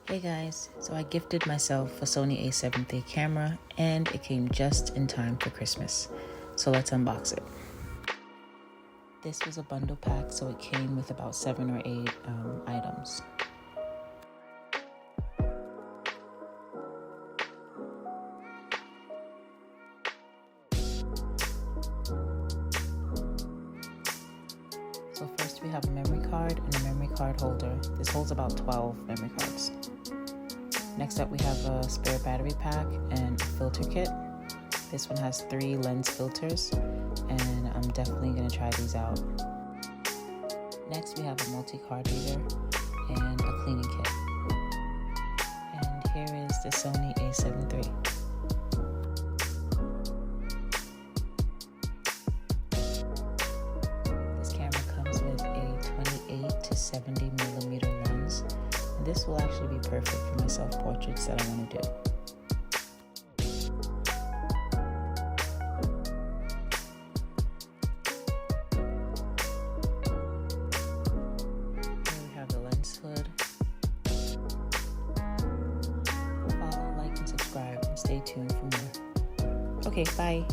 Hey guys, so I gifted myself a Sony A7iii camera and it came just in time for Christmas. So let's unbox it. This was a bundle pack, so it came with about 7 or 8 items. So first we have a memory card and a memory card holder. This holds about 12 memory cards. Next up we have a spare battery pack and a filter kit. This one has 3 lens filters and I'm definitely going to try these out. Next we have a multi-card reader and a cleaning kit. And here is the Sony A7iii. This camera comes with a 28 to 70 millimeter lens. And this will actually be perfect for my self-portraits that I want to do. Hood. Follow, like, and subscribe, and stay tuned for more. Okay, bye.